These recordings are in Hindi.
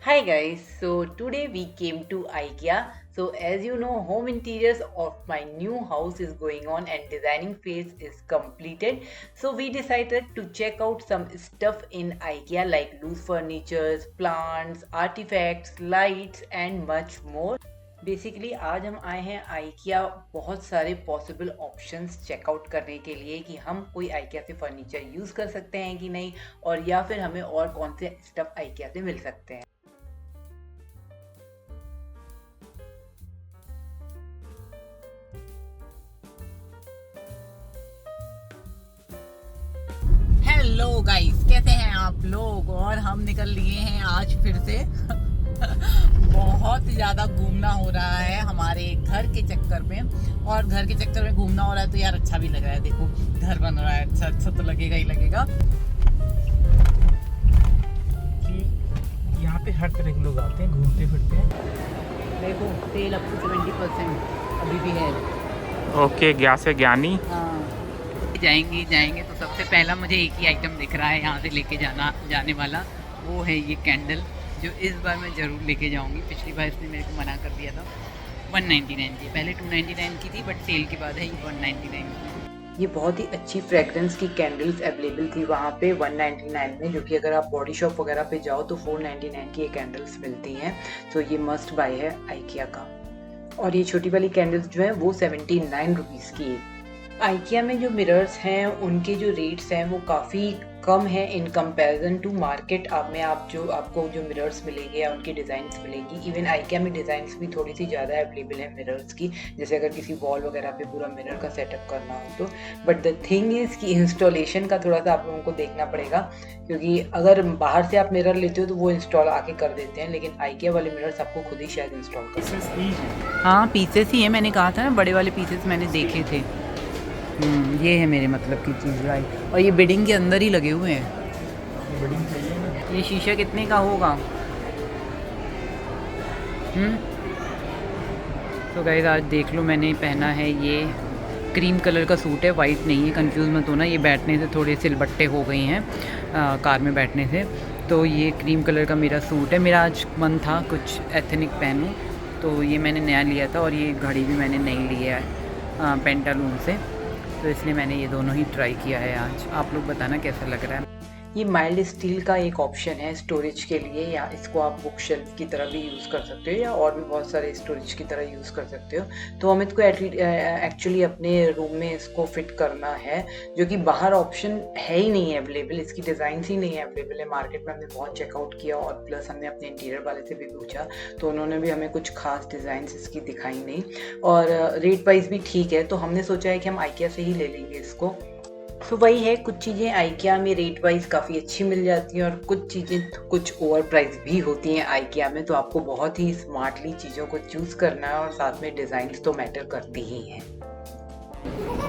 Hi guys, so today we came to IKEA. So as you know, home interiors of my new house is going on and designing phase is completed. So we decided to check out some stuff in IKEA like loose furnitures, plants, artifacts, lights and much more. Basically आज हम आए हैं आइकिया बहुत सारे पॉसिबल ऑप्शंस चेकआउट करने के लिए कि हम कोई आइकिया से फर्नीचर यूज़ कर सकते हैं कि नहीं, और या फिर हमें और कौन से स्टफ आइकिया से मिल सकते हैं। हेलो गाइस, कैसे हैं आप लोग। और हम निकल लिए हैं आज फिर से बहुत ज़्यादा घूमना हो रहा है हमारे घर के चक्कर में, और घर के चक्कर में घूमना हो रहा है तो यार अच्छा भी लग रहा है। देखो घर बन रहा है, अच्छा अच्छा तो लगेगा ही लगेगा कि यहाँ पे हर तरह के लोग आते हैं, घूमते फिरते हैं। देखो सेल अप टू 70% अभी भी है। ओके, ज्ञा से ज्ञानी। हाँ जाएंगे तो सबसे पहला मुझे एक ही आइटम दिख रहा है यहाँ से लेके जाने वाला, वो है ये कैंडल, जो इस बार मैं ज़रूर लेके जाऊँगी। पिछली बार इसने मेरे को मना कर दिया था 199 की, पहले 299 की थी बट सेल के बाद है ये 199 की। ये बहुत ही अच्छी फ्रेगरेंस की कैंडल्स अवेलेबल थी वहाँ पे 199 में, जो कि अगर आप बॉडी शॉप वगैरह पे जाओ तो 499 की ये कैंडल्स मिलती हैं। तो ये मस्ट बाय है आइकिया का। और ये छोटी वाली कैंडल्स जो है वो 79 रुपीज़ की है। आइकिया में जो मिरर्स हैं उनके जो रेट्स हैं वो काफ़ी कम है इन कंपैरिजन टू मार्केट। आपको जो मिरर्स मिलेंगे या उनकी डिज़ाइंस मिलेगी, इवन आइकिया में डिज़ाइंस भी थोड़ी सी ज़्यादा अवेलेबल है मिरर्स की, जैसे अगर किसी वॉल वगैरह पे पूरा मिरर का सेटअप करना हो तो। बट द थिंग इज़ कि इंस्टॉलेशन का थोड़ा सा आप लोगों को देखना पड़ेगा, क्योंकि अगर बाहर से आप मिरर लेते हो तो वो इंस्टॉल आके कर देते हैं, लेकिन आइकिया वाले मिरर्स आपको खुद ही शायद इंस्टॉल कर। हाँ पीसेस ही है, मैंने कहा था ना बड़े वाले पीसेस मैंने देखे थे। ये है मेरे मतलब की चीज़, राइट। और ये बिल्डिंग के अंदर ही लगे हुए हैं। बिल्डिंग चाहिए ना। ये शीशा कितने का होगा? तो गाइस आज देख लो, मैंने पहना है ये क्रीम कलर का सूट है, वाइट नहीं है, कंफ्यूज मत होना। ये बैठने से थोड़े सिलबट्टे हो गई हैं कार में बैठने से। तो ये क्रीम कलर का मेरा सूट है। मेरा आज मन था कुछ एथनिक पहनूं, तो ये मैंने नया लिया था। और ये घड़ी भी मैंने नई ली है पेंटालून से, तो इसलिए मैंने ये दोनों ही ट्राई किया है आज। आप लोग बताना कैसा लग रहा है। ये माइल्ड स्टील का एक ऑप्शन है स्टोरेज के लिए, या इसको आप बुक शेल्फ की तरह भी यूज़ कर सकते हो, या और भी बहुत सारे स्टोरेज की तरह यूज़ कर सकते हो। तो हम इसको एक्चुअली अपने रूम में इसको फिट करना है, जो कि बाहर ऑप्शन है ही नहीं है अवेलेबल, इसकी डिज़ाइन ही नहीं है अवेलेबल है मार्केट में। हमने बहुत चेकआउट किया और प्लस हमने अपने इंटीरियर वाले से भी पूछा, तो उन्होंने भी हमें कुछ खास डिज़ाइन इसकी दिखाई नहीं, और रेट वाइज भी ठीक है। तो हमने सोचा है कि हम आइकिया से ही ले लेंगे इसको। तो वही है, कुछ चीज़ें आइकिया में रेट वाइज काफ़ी अच्छी मिल जाती हैं, और कुछ चीज़ें कुछ ओवर प्राइस भी होती हैं आइकिया में। तो आपको बहुत ही स्मार्टली चीज़ों को चूज़ करना है, और साथ में डिज़ाइंस तो मैटर करती ही हैं।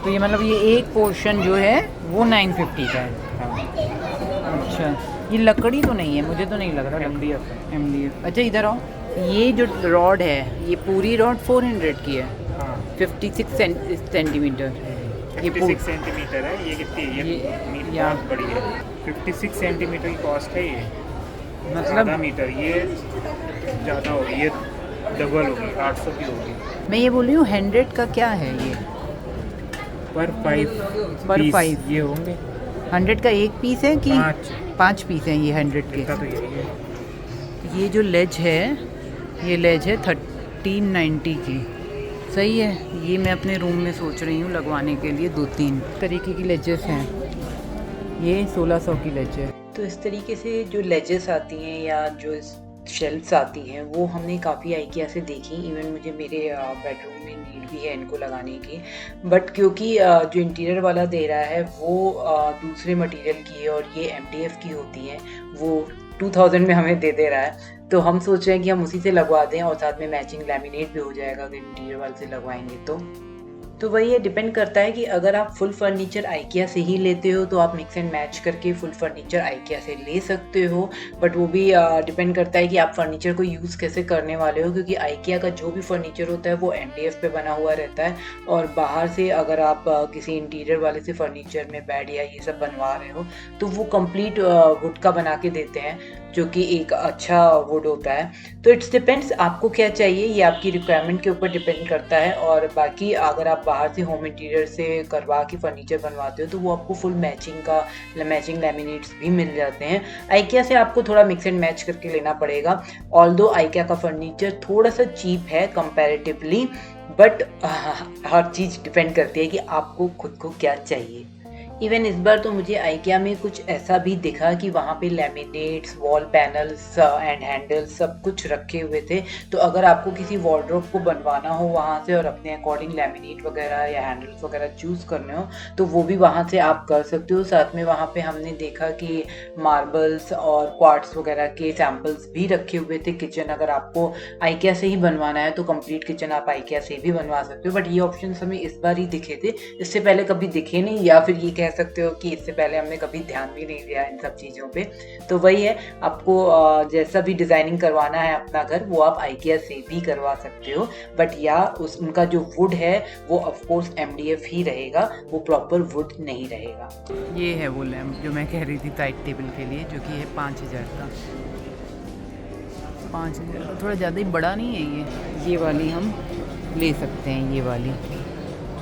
तो ये मतलब ये एक पोर्शन जो है वो 950 का है। हाँ। अच्छा, ये लकड़ी तो नहीं है, मुझे तो नहीं लग रहा। MDF। अच्छा इधर आओ, ये जो रॉड है ये पूरी रॉड 400 की है। हाँ, 56 सेंटीमीटर। ये 56 सेंटीमीटर है। ये कितनी है? ये बहुत बड़ी है। 56 सेंटीमीटर की कॉस्ट है ये। मतलब मीटर ये ज़्यादा होगी, ये डबल होगी, 800 की होगी। मैं ये बोल रही हूँ 100 का क्या है ये? पर पर 5 ये होंगे। 100 का एक पीस है कि 5 पीस हैं ये 100 के? तो यही है। ये जो लेज है, ये लेज है 1390 की। सही है, ये मैं अपने रूम में सोच रही हूँ लगवाने के लिए। 2-3 तरीके की लेजेस हैं, ये 1600 की लेज है। तो इस तरीके से जो लेजेस आती हैं या जो शेल्फ्स आती हैं वो हमने काफ़ी आइकिया से देखी। इवन मुझे मेरे बेडरूम में नीड भी है इनको लगाने की, बट क्योंकि जो इंटीरियर वाला दे रहा है वो दूसरे मटेरियल की है और ये MDF की होती हैं, वो 2000 में हमें दे रहा है। तो हम सोच रहे हैं कि हम उसी से लगवा दें, और साथ में मैचिंग लैमिनेट भी हो जाएगा अगर इंटीरियर वाले से लगवाएंगे तो वही है, डिपेंड करता है कि अगर आप फुल फर्नीचर आइकिया से ही लेते हो तो आप मिक्स एंड मैच करके फुल फर्नीचर आइकिया से ले सकते हो। बट वो भी डिपेंड करता है कि आप फर्नीचर को यूज़ कैसे करने वाले हो, क्योंकि आइकिया का जो भी फर्नीचर होता है वो MDF पे बना हुआ रहता है, और बाहर से अगर आप किसी इंटीरियर वाले से फर्नीचर में बेड या ये सब बनवा रहे हो तो वो कंप्लीट वुड का बना के देते हैं, जो कि एक अच्छा वुड होता है। तो इट्स डिपेंड्स आपको क्या चाहिए, ये आपकी रिक्वायरमेंट के ऊपर डिपेंड करता है। और बाकी अगर आप बाहर से होम इंटीरियर से करवा के फर्नीचर बनवाते हो तो वो आपको फुल मैचिंग लैमिनेट्स भी मिल जाते हैं। आइकिया से आपको थोड़ा मिक्स एंड मैच करके लेना पड़ेगा। ऑल्दो आइकिया का फर्नीचर थोड़ा सा चीप है comparatively, but her cheese depend करती है कि आपको खुद को क्या चाहिए। इवन इस बार तो मुझे आइकिया में कुछ ऐसा भी दिखा कि वहाँ पे laminates, wall panels and handles सब कुछ रखे हुए थे। तो अगर आपको किसी वार्डरोब को बनवाना हो वहाँ से और अपने अकॉर्डिंग लैमिनेट वगैरह या हैंडल्स वगैरह चूज़ करने हो तो वो भी वहाँ से आप कर सकते हो। साथ में वहाँ पे हमने देखा कि मार्बल्स और क्वार्ट्स वगैरह के सैम्पल्स भी रखे हुए थे। किचन अगर आपको आइकिया से ही बनवाना है तो कंप्लीट किचन आप आइकिया से भी बनवा सकते हो, बट ये ऑप्शन हमें इस बार ही दिखे थे, इससे पहले कभी दिखे नहीं, या फिर ये कह सकते हो कि इससे पहले हमने कभी ध्यान भी नहीं दिया इन सब चीज़ों पे। तो वही है, आपको जैसा भी डिज़ाइनिंग करवाना है अपना घर वो आप आइकिया से भी करवा सकते हो, बट या उनका जो वुड है वो ऑफकोर्स MDF ही रहेगा, वो प्रॉपर वुड नहीं रहेगा। ये है वो लैम्प जो मैं कह रही थी साइड टेबल के लिए, जो कि है 5000 का। 5000 थोड़ा ज़्यादा ही बड़ा नहीं है ये वाली हम ले सकते हैं, ये वाली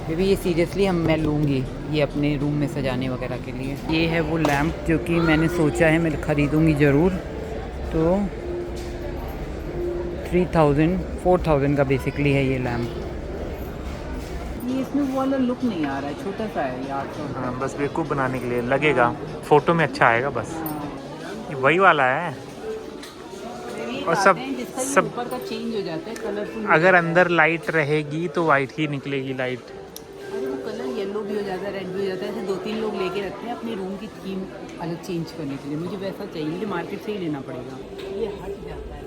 बेबी, ये सीरियसली मैं लूँगी ये अपने रूम में सजाने वगैरह के लिए। ये है वो लैम्प जो कि मैंने सोचा है मैं ख़रीदूँगी ज़रूर। तो 4000 का बेसिकली है ये लैम्प। ये इसमें वो वाला लुक नहीं आ रहा है, छोटा सा है यार। तो हाँ, बस बेवकूफ़ बनाने के लिए लगेगा, फ़ोटो में अच्छा आएगा बस। ये वही वाला है और सब ऊपर का चेंज हो जाता है, कलरफुल। अगर अंदर लाइट रहेगी तो वाइट ही निकलेगी लाइट। अरे वो कलर येलो भी हो जाता है, रेड भी हो जाता है। ऐसे 2-3 लोग लेके रखते हैं अपने रूम की थीम अलग चेंज करने के लिए। मुझे वैसा चाहिए, मुझे मार्केट से ही लेना पड़ेगा। ये हट जाता है,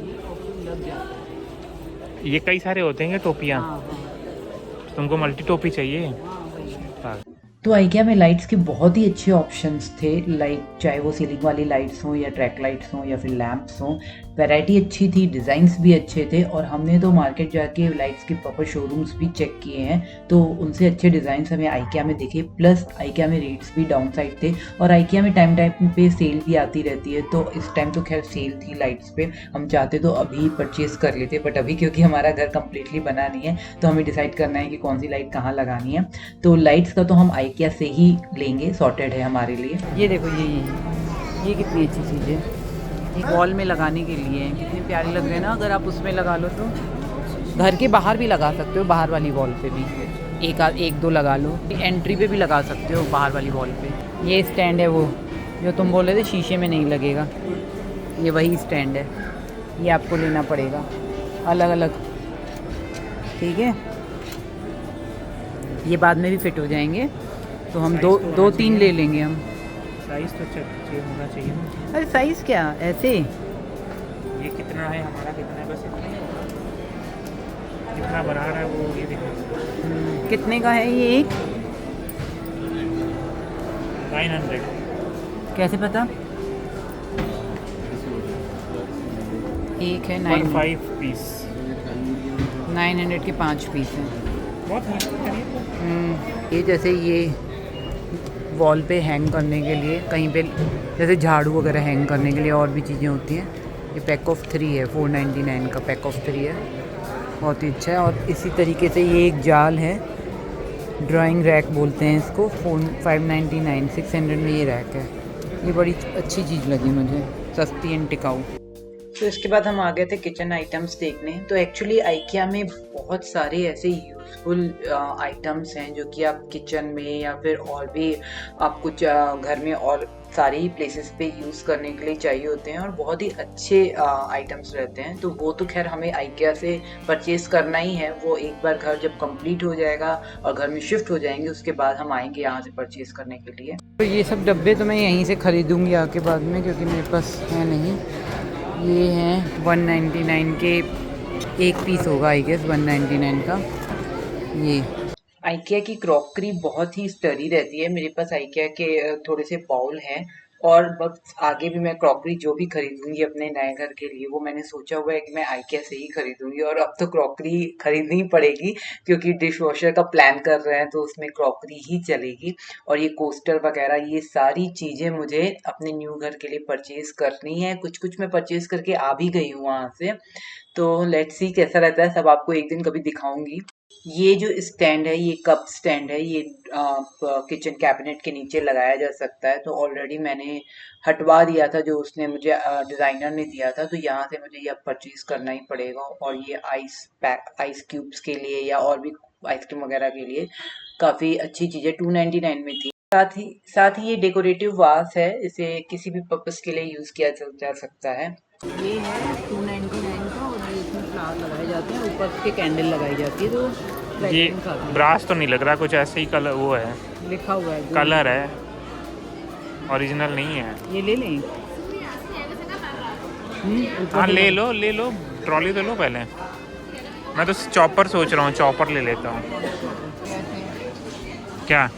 ये ऑप्शन लग जाता है। ये कई सारे होते हैं टोपियाँ। हाँ हाँ तुमको मल्टी टोपी चाहिए? हाँ वही है। तो आइकिया में लाइट्स के बहुत ही अच्छे ऑप्शंस थे, लाइक चाहे वो सीलिंग वाली लाइट्स हों या ट्रैक लाइट्स हों या फिर लैंप्स हों, वैरायटी अच्छी थी, डिज़ाइंस भी अच्छे थे। और हमने तो मार्केट जाके लाइट्स के प्रॉपर शोरूम्स भी चेक किए हैं, तो उनसे अच्छे डिज़ाइंस हमें आइकिया में दिखे। प्लस आइकिया में रेट्स भी डाउन साइड थे, और आइकिया में टाइम टाइम पे सेल भी आती रहती है। तो इस टाइम तो खैर सेल थी लाइट्स पे, हम चाहते तो अभी परचेज़ कर लेते, बट अभी क्योंकि हमारा घर कम्प्लीटली बना नहीं है तो हमें डिसाइड करना है कि कौन सी लाइट कहाँ लगानी है। तो लाइट्स का तो हम आइकिया से ही लेंगे, सॉर्टेड है हमारे लिए। ये देखो ये कितनी अच्छी चीज़ है, वॉल में लगाने के लिए कितने प्यारे लग रहे हैं ना। अगर आप उसमें लगा लो तो घर के बाहर भी लगा सकते हो, बाहर वाली वॉल पे भी एक दो लगा लो, एंट्री पे भी लगा सकते हो बाहर वाली वॉल पे। ये स्टैंड है वो जो तुम बोल रहे थे शीशे में नहीं लगेगा, ये वही स्टैंड है, ये आपको लेना पड़ेगा अलग अलग, ठीक है। ये बाद में भी फिट हो जाएंगे, तो हम दो तीन ले लेंगे हम। साइज़ तो चाहिए होना चाहिए। अरे साइज़ क्या ऐसे, ये कितना है हमारा, कितना है, बस इतना ही कितना बना रहा है वो ये देखो। कितने का है ये एक? 900। कैसे पता? एक है 5 पीस, 900 के 5 पीस हैं। बहुत ये जैसे ये वॉल पे हैंग करने के लिए, कहीं पे जैसे झाड़ू वगैरह हैंग करने के लिए और भी चीज़ें होती हैं। ये पैक ऑफ 3 है, 499 का पैक ऑफ 3 है, बहुत ही अच्छा है। और इसी तरीके से ये एक जाल है, ड्राइंग रैक बोलते हैं इसको, 599 600 में ये रैक है। ये बड़ी अच्छी चीज़ लगी मुझे, सस्ती एंड टिकाऊ। तो इसके बाद हम आ गए थे किचन आइटम्स देखने। तो एक्चुअली आइकिया में बहुत सारे ऐसे यूज़फुल आइटम्स हैं जो कि आप किचन में या फिर और भी आप कुछ घर में और सारे ही प्लेसेस पे यूज़ करने के लिए चाहिए होते हैं, और बहुत ही अच्छे आइटम्स रहते हैं। तो वो तो खैर हमें आइकिया से परचेज़ करना ही है। वो एक बार घर जब कंप्लीट हो जाएगा और घर में शिफ्ट हो जाएंगे उसके बाद हम आएंगे यहाँ से परचेज़ करने के लिए। तो ये सब डब्बे तो मैं यहीं से ख़रीदूँगी आके बाद में, क्योंकि मेरे पास है नहीं। ये हैं 199 के एक पीस होगा, आई गेस 199 का। ये आइकिया की क्रॉकरी बहुत ही स्टडी रहती है। मेरे पास आइकिया के थोड़े से बाउल हैं और बस आगे भी मैं क्रॉकरी जो भी खरीदूंगी अपने नए घर के लिए वो मैंने सोचा हुआ है कि मैं आइकिया से ही खरीदूंगी। और अब तो क्रॉकरी खरीदनी ही पड़ेगी क्योंकि डिश वॉशर का प्लान कर रहे हैं तो उसमें क्रॉकरी ही चलेगी। और ये कोस्टर वगैरह ये सारी चीज़ें मुझे अपने न्यू घर के लिए परचेज करनी है। कुछ कुछ मैं परचेज करके आ भी गई हूँ वहाँ से। तो लेट्स सी कैसा रहता है, सब आपको एक दिन कभी दिखाऊंगी। ये जो स्टैंड है ये कप स्टैंड है, ये किचन कैबिनेट के नीचे लगाया जा सकता है। तो ऑलरेडी मैंने हटवा दिया था जो उसने मुझे डिज़ाइनर ने दिया था, तो यहाँ से मुझे ये परचेज करना ही पड़ेगा। और ये आइस पैक आइस क्यूब्स के लिए या और भी आइसक्रीम वगैरह के लिए काफ़ी अच्छी चीज़ है, 299 में थी। साथ ही ये डेकोरेटिव वास है, इसे किसी भी पर्पस के लिए यूज़ किया जा सकता है। ये है 299 का और ये इसमें फ्लावर लगाए जाते हैं, ऊपर के कैंडल लगाई जाती है। तो ये फ्रेगरेंस आती है। ब्रास तो नहीं लग रहा, कुछ ऐसे ही कलर वो है, लिखा हुआ है कलर है, ओरिजिनल नहीं है। ये ले लें। हाँ ले लो, ट्रॉली तो लो पहले। मैं तो चॉपर सोच रहा हूँ, चॉपर ले लेता हूँ। क्या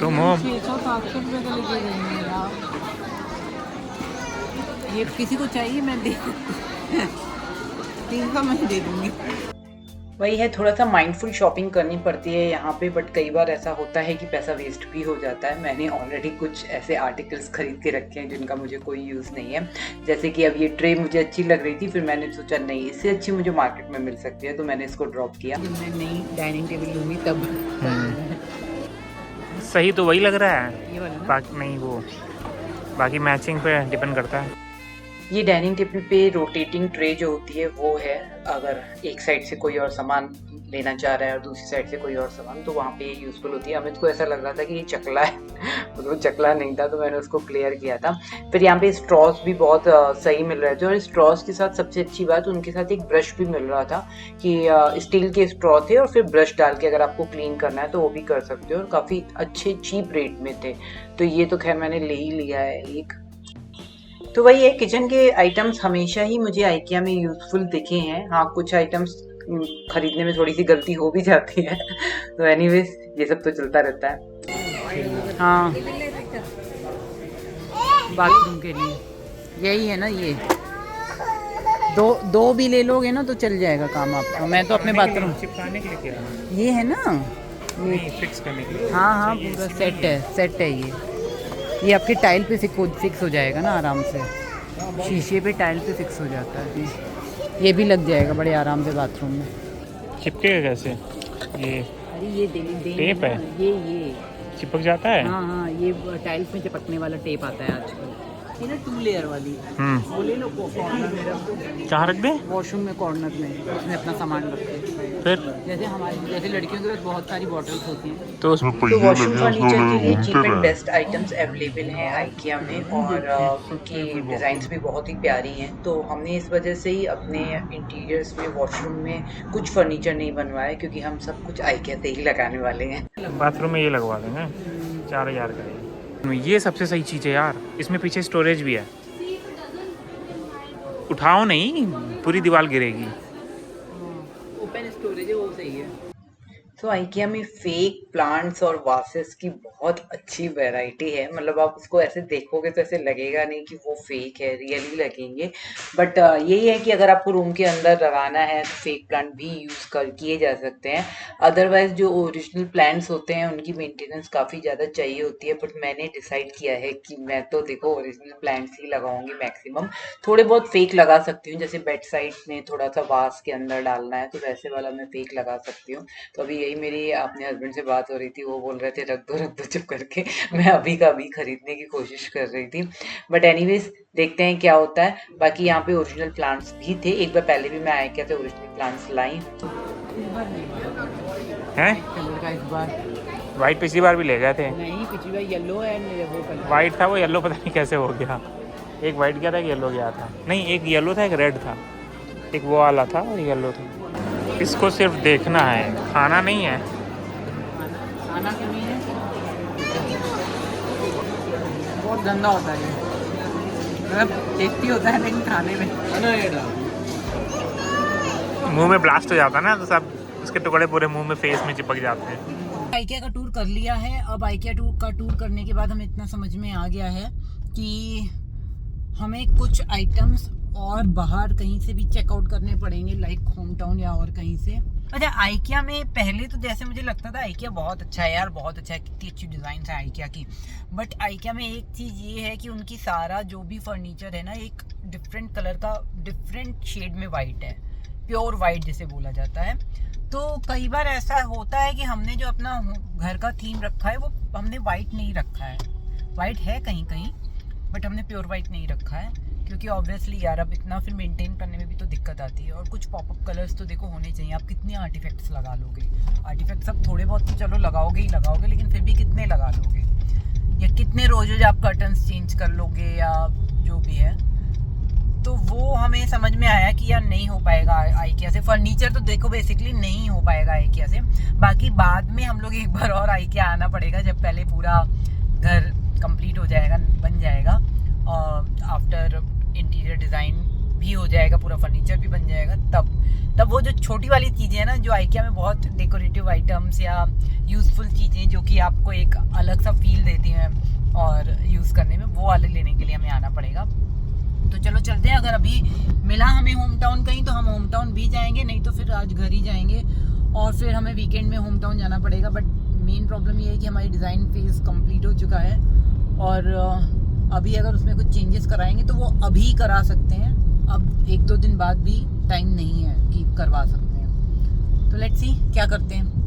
तुम हो? 600-700 रुपये का लेके गई हैं यार। ये किसी को चाहिए मैं दे 300 मैं दे दूँगी। वही है, थोड़ा सा माइंडफुल शॉपिंग करनी पड़ती है यहाँ पे, बट कई बार ऐसा होता है कि पैसा वेस्ट भी हो जाता है। मैंने ऑलरेडी कुछ ऐसे आर्टिकल्स खरीद के रखे हैं जिनका मुझे कोई यूज़ नहीं है। जैसे कि अब ये ट्रे मुझे अच्छी लग रही थी, फिर मैंने सोचा नहीं इससे अच्छी मुझे मार्केट में मिल सकती है, तो मैंने इसको ड्रॉप किया। जब मैं नई डाइनिंग टेबल लूँगी तब सही तो वही लग रहा है, ये वाला ना। बाकी नहीं, वो बाकी मैचिंग पे डिपेंड करता है। ये डाइनिंग टेबल पे रोटेटिंग ट्रे जो होती है वो है, अगर एक साइड से कोई और सामान लेना चाह रहा है और दूसरी साइड से कोई और सामान, तो वहाँ पे ये यूज़फुल होती है। अमित को ऐसा लग रहा था कि ये चकला है वो चकला नहीं था, तो मैंने उसको क्लियर किया था। फिर यहाँ पे स्ट्रॉस भी बहुत सही मिल रहे थे, और स्ट्रॉस के साथ सबसे अच्छी बात उनके साथ एक ब्रश भी मिल रहा था कि स्टील के स्ट्रॉ थे और फिर ब्रश डाल के अगर आपको क्लीन करना है तो वो भी कर सकते हो, और काफ़ी अच्छे चीप रेट में थे। तो ये तो खैर मैंने ले ही लिया है एक। तो वही है, किचन के आइटम्स हमेशा ही मुझे आइकिया में यूज़फुल दिखे हैं। हाँ, कुछ आइटम्स खरीदने में थोड़ी सी गलती हो भी जाती है तो एनीवेज ये सब तो चलता रहता है। हाँ, बाथरूम के लिए यही है ना। ये दो भी ले लोगे ना तो चल जाएगा काम आपका। मैं तो अपने बाथरूम चिपकाने के लिए क्या है? ये है ना, नहीं, फिक्स करने के लिए। हाँ पूरा सेट है ये आपकी टाइल पे फिक्स हो जाएगा ना आराम से, शीशे पे टाइल पे फिक्स हो जाता है। ये भी लग जाएगा बड़े आराम से बाथरूम में। चिपकेगा कैसे ये? अरे ये टेप है, ये चिपक जाता है। हाँ ये टाइल्स में चिपकने वाला टेप आता है आजकल, ये ना 2 लेयर वाली। वो ले लो, कॉर्नर में रख दो। कहाँ रख दे? वॉशरूम में कॉर्नर में, उसमें अपना सामान रखते हैं। फिर जैसे लड़कियों के पास बहुत सारी बॉटल्स होती हैं। तो वॉशरूम फर्नीचर के लिए cheap and best items available हैं आइकिया में, और उनकी डिज़ाइंस भी बहुत ही प्यारी हैं। तो हमने इस वजह से ही अपने इंटीरियर्स में वॉशरूम में कुछ फर्नीचर नहीं बनवाया, क्योंकि हम सब कुछ आइकिया से ही लगाने वाले हैं। बाथरूम में ये लगवा देंगे, 4000 का ये सबसे सही चीज़ है यार। इसमें पीछे स्टोरेज भी है, उठाओ नहीं पूरी दीवार गिरेगी। ओपन स्टोरेज है, वो सही है। तो आइकिया में फेक प्लांट्स और वासेस की बहुत अच्छी वैरायटी है। मतलब आप उसको ऐसे देखोगे तो ऐसे लगेगा नहीं कि वो फेक है, रियली लगेंगे। बट यही है कि अगर आपको रूम के अंदर लगाना है तो फेक प्लांट भी यूज़ किए जा सकते हैं। अदरवाइज जो ओरिजिनल प्लांट्स होते हैं उनकी मेंटेनेंस काफ़ी ज़्यादा चाहिए होती है। बट मैंने डिसाइड किया है कि मैं तो देखो ओरिजिनल प्लांट्स ही लगाऊंगी मैक्सिमम। थोड़े बहुत फेक लगा सकती हूँ, जैसे बेड साइड में थोड़ा सा वास के अंदर डालना है तो वैसे वाला मैं फेक लगा सकती हूँ। तो अभी यही मेरी अपने हस्बैंड से बात हो रही थी, वो बोल रहे थे रख दो चुप करके। मैं अभी का अभी खरीदने की कोशिश कर रही थी, बट एनीवेज देखते हैं क्या होता है। बाकी यहाँ पे ओरिजिनल प्लांट्स भी थे, एक बार पहले भी मैं आया क्या थे ओरिजिनल प्लांट्स लाई हैं। कलर का इस बार वाइट पिछली बार भी ले गए थे। नहीं, पिछली बार येलो एंड वो कलर वाइट था, वो येलो पता नहीं कैसे हो गया। एक वाइट गया था, एक येलो गया था। नहीं, एक येलो था, एक रेड था, एक वो वाला था और येलो था। इसको सिर्फ देखना है, खाना नहीं है। खाना क्यों नहीं है? बहुत गंदा होता है, मतलब टेस्टी होता है लेकिन खाने में मुंह में ब्लास्ट हो जाता है ना, तो सब उसके टुकड़े पूरे मुंह में फेस में चिपक जाते हैं। आइकिया का टूर कर लिया है। अब आइकिया का टूर करने के बाद हमें इतना समझ में आ गया है कि हमें कुछ आइटम्स और बाहर कहीं से भी चेकआउट करने पड़ेंगे, लाइक होम टाउन या और कहीं से। अच्छा, आइकिया में पहले तो जैसे मुझे लगता था आइकिया बहुत अच्छा है यार, बहुत अच्छा है, कितनी अच्छी डिज़ाइन है आइकिया की। बट आइकिया में एक चीज़ ये है कि उनकी सारा जो भी फर्नीचर है ना, एक डिफरेंट कलर का, डिफरेंट शेड में वाइट है, प्योर वाइट जिसे बोला जाता है। तो कई बार ऐसा होता है कि हमने जो अपना घर का थीम रखा है वो हमने वाइट नहीं रखा है। वाइट है कहीं कहीं, बट हमने प्योर वाइट नहीं रखा है, क्योंकि ऑब्वियसली यार अब इतना फिर मेंटेन करने में भी तो दिक्कत आती है। और कुछ पॉपअप कलर्स तो देखो होने चाहिए। आप कितने आर्टिफैक्ट्स लगा लोगे? आर्टिफैक्ट्स अब थोड़े बहुत तो चलो लगाओगे ही लगाओगे, लेकिन फिर भी कितने लगा लोगे? या कितने रोज आप कर्टन्स चेंज कर लोगे या जो भी है। तो वो हमें समझ में आया कि यार नहीं हो पाएगा आइकिया से। फर्नीचर तो देखो बेसिकली नहीं हो पाएगा आइकिया से। बाकी बाद में हम लोग एक बार और आइकिया आना पड़ेगा, जब पहले पूरा घर कंप्लीट हो जाएगा, बन जाएगा, और आफ्टर इंटीरियर डिज़ाइन भी हो जाएगा, पूरा फर्नीचर भी बन जाएगा, तब वो जो छोटी वाली चीज़ें हैं ना, जो आइकिया में बहुत डेकोरेटिव आइटम्स या यूज़फुल चीज़ें जो कि आपको एक अलग सा फील देती हैं और यूज़ करने में, वो वाले लेने के लिए हमें आना पड़ेगा। तो चलो चलते हैं। अगर अभी मिला हमें होम टाउन कहीं तो हम होम टाउन भी जाएंगे, नहीं तो फिर आज घर ही जाएंगे, और फिर हमें वीकेंड में होम टाउन जाना पड़ेगा। बट मेन प्रॉब्लम ये है कि हमारी डिज़ाइन फेज़ कंप्लीट हो चुका है, और अभी अगर उसमें कुछ चेंजेस कराएंगे तो वो अभी करा सकते हैं। अब 1-2 दिन बाद भी टाइम नहीं है कि करवा सकते हैं। तो लेट्स सी क्या करते हैं।